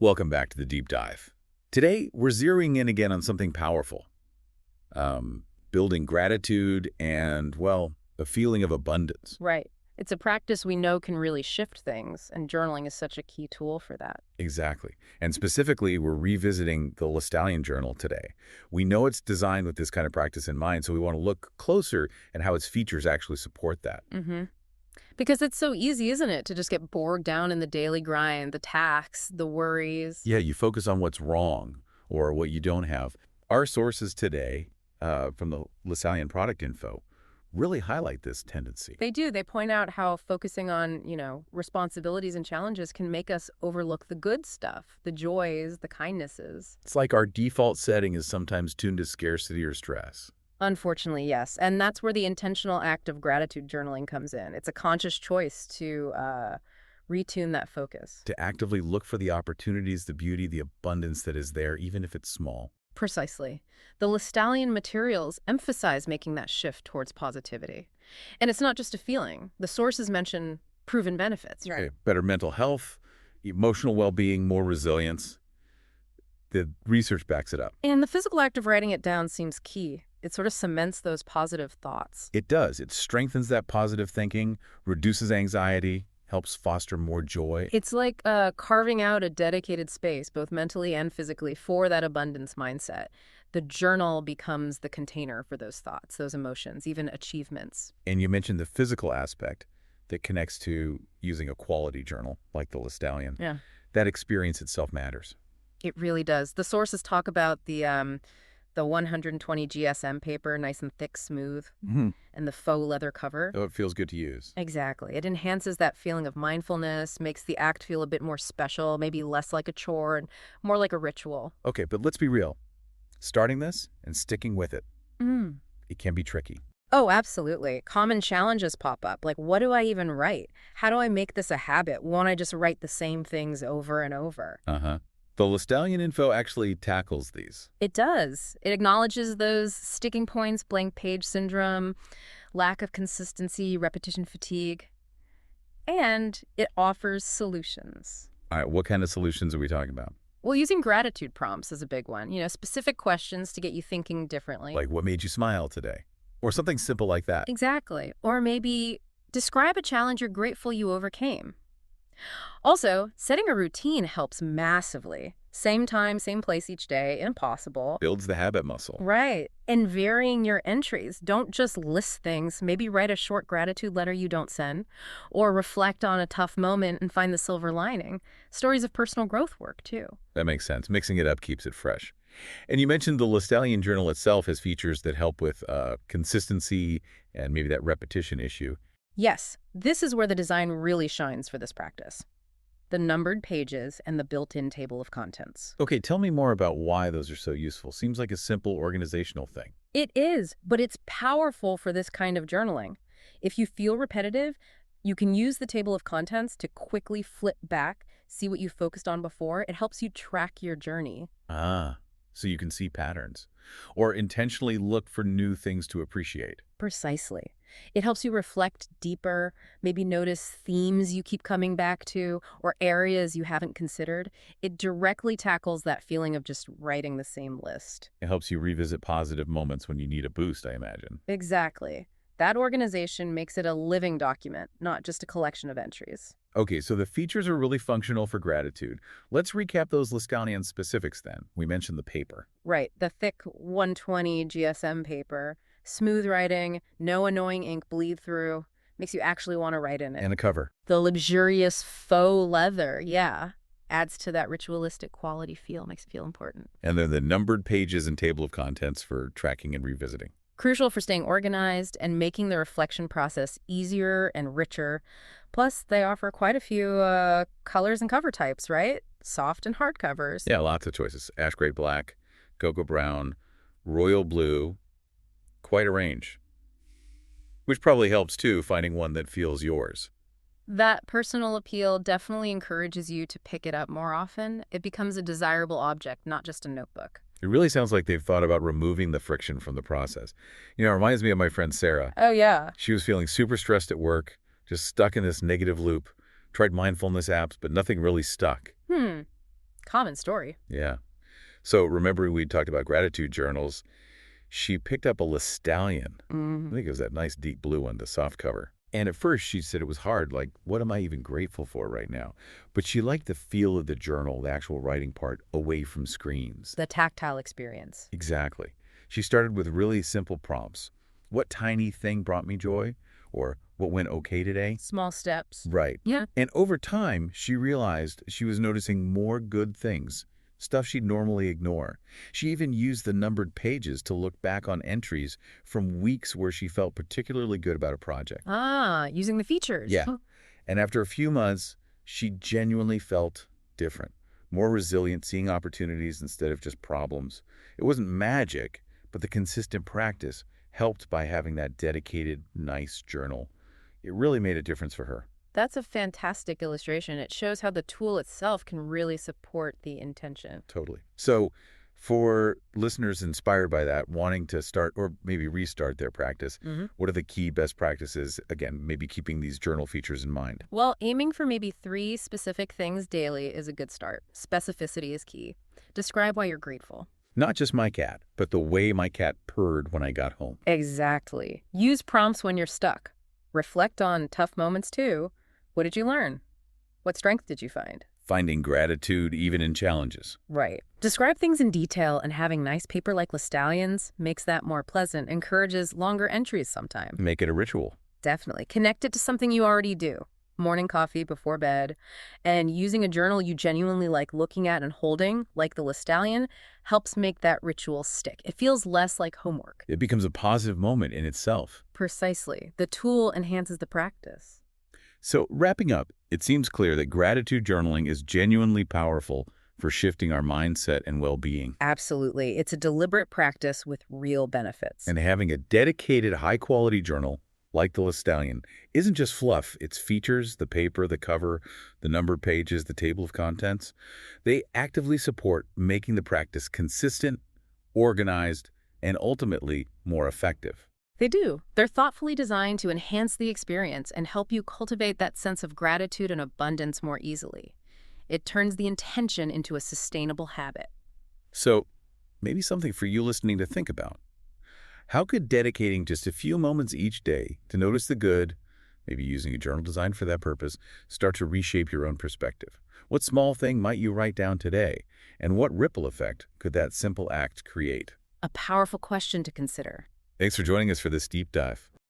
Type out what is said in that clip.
Welcome back to the deep dive. Today, we're zeroing in again on something powerful. Building gratitude and, well, a feeling of abundance. Right. It's a practice we know can really shift things, and journaling is such a key tool for that. Exactly. And specifically, we're revisiting the Lestallion Journal today. We know it's designed with this kind of practice in mind, so we want to look closer at how its features actually support that. Because it's so easy, isn't it, to just get bogged down in the daily grind, the tasks, the worries. Yeah, you focus on what's wrong or what you don't have. Our sources today from the Lestallion product info really highlight this tendency. They do. They point out how focusing on, responsibilities and challenges can make us overlook the good stuff, the joys, the kindnesses. It's like our default setting is sometimes tuned to scarcity or stress. Unfortunately, yes. And that's where the intentional act of gratitude journaling comes in. It's a conscious choice to retune that focus. To actively look for the opportunities, the beauty, the abundance that is there, even if it's small. Precisely. The Lestallion materials emphasize making that shift towards positivity. And it's not just a feeling. The sources mention proven benefits, right? Okay, better mental health, emotional well-being, more resilience. The research backs it up. And the physical act of writing it down seems key. It sort of cements those positive thoughts. It does. It strengthens that positive thinking, reduces anxiety, helps foster more joy. It's like carving out a dedicated space, both mentally and physically, for that abundance mindset. The journal becomes the container for those thoughts, those emotions, even achievements. And you mentioned the physical aspect that connects to using a quality journal like the Lestallion. Yeah. That experience itself matters. It really does. The sources talk about the 120 GSM paper, nice and thick, smooth, and the faux leather cover. Oh, it feels good to use. Exactly. It enhances that feeling of mindfulness, makes the act feel a bit more special, maybe less like a chore and more like a ritual. Okay, but let's be real. Starting this and sticking with it, it can be tricky. Oh, absolutely. Common challenges pop up. Like, what do I even write? How do I make this a habit? Won't I just write the same things over and over? The Lestallion info actually tackles these. It does. It acknowledges those sticking points, blank page syndrome, lack of consistency, repetition fatigue, and it offers solutions. All right, what kind of solutions are we talking about? Well, using gratitude prompts is a big one. Specific questions to get you thinking differently. Like, what made you smile today? Or something simple like that. Exactly. Or maybe describe a challenge you're grateful you overcame. Also, setting a routine helps massively. Same time, same place each day, impossible. Builds the habit muscle. Right. And varying your entries. Don't just list things. Maybe write a short gratitude letter you don't send, or reflect on a tough moment and find the silver lining. Stories of personal growth work, too. That makes sense. Mixing it up keeps it fresh. And you mentioned the Lestallion Journal itself has features that help with consistency and maybe that repetition issue. Yes, this is where the design really shines for this practice. The numbered pages and the built-in table of contents. Okay, tell me more about why those are so useful. Seems like a simple organizational thing. It is, but it's powerful for this kind of journaling. If you feel repetitive, you can use the table of contents to quickly flip back, see what you focused on before. It helps you track your journey. So you can see patterns or intentionally look for new things to appreciate. Precisely. It helps you reflect deeper, maybe notice themes you keep coming back to or areas you haven't considered. It directly tackles that feeling of just writing the same list. It helps you revisit positive moments when you need a boost, I imagine. Exactly. That organization makes it a living document, not just a collection of entries. Okay, so the features are really functional for gratitude. Let's recap those Lestallion specifics then. We mentioned the paper. Right. The thick 120 GSM paper, smooth writing, no annoying ink bleed through, makes you actually want to write in it. And a cover. The luxurious faux leather, adds to that ritualistic quality feel, makes it feel important. And then the numbered pages and table of contents for tracking and revisiting. Crucial for staying organized and making the reflection process easier and richer. Plus, they offer quite a few colors and cover types, right? Soft and hard covers. Yeah, lots of choices. Ash gray black, cocoa brown, royal blue. Quite a range. Which probably helps, too, finding one that feels yours. That personal appeal definitely encourages you to pick it up more often. It becomes a desirable object, not just a notebook. It really sounds like they've thought about removing the friction from the process. It reminds me of my friend Sarah. Oh, yeah. She was feeling super stressed at work, just stuck in this negative loop, tried mindfulness apps, but nothing really stuck. Common story. Yeah. So remember we talked about gratitude journals. She picked up a Lestallion. I Mm. think it was that nice deep blue one, the soft cover. And at first she said it was hard, like, what am I even grateful for right now? But she liked the feel of the journal, the actual writing part, away from screens. The tactile experience. Exactly. She started with really simple prompts. What tiny thing brought me joy? Or what went okay today? Small steps. Right. Yeah. And over time, she realized she was noticing more good things, stuff she'd normally ignore. She even used the numbered pages to look back on entries from weeks where she felt particularly good about a project. Ah, using the features. Yeah. And after a few months, she genuinely felt different, more resilient, seeing opportunities instead of just problems. It wasn't magic, but the consistent practice, helped by having that dedicated, nice journal, it really made a difference for her. That's a fantastic illustration. It shows how the tool itself can really support the intention. Totally. So for listeners inspired by that, wanting to start or maybe restart their practice, Hmm. what are the key best practices? Again, maybe keeping these journal features in mind. Well, aiming for maybe 3 specific things daily is a good start. Specificity is key. Describe why you're grateful. Not just my cat, but the way my cat purred when I got home. Exactly. Use prompts when you're stuck. Reflect on tough moments too. What did you learn? What strength did you find? Finding gratitude even in challenges. Right. Describe things in detail, and having nice paper like Lestallions makes that more pleasant, encourages longer entries sometime. Make it a ritual. Definitely. Connect it to something you already do. Morning coffee before bed. And using a journal you genuinely like looking at and holding, like the Lestallion, helps make that ritual stick. It feels less like homework. It becomes a positive moment in itself. Precisely. The tool enhances the practice. So wrapping up, it seems clear that gratitude journaling is genuinely powerful for shifting our mindset and well-being. Absolutely. It's a deliberate practice with real benefits. And having a dedicated, high-quality journal like the Lestallion isn't just fluff. Its features, the paper, the cover, the numbered pages, the table of contents, they actively support making the practice consistent, organized, and ultimately more effective. They do. They're thoughtfully designed to enhance the experience and help you cultivate that sense of gratitude and abundance more easily. It turns the intention into a sustainable habit. So, maybe something for you listening to think about. How could dedicating just a few moments each day to notice the good, maybe using a journal designed for that purpose, start to reshape your own perspective? What small thing might you write down today? And what ripple effect could that simple act create? A powerful question to consider. Thanks for joining us for this deep dive.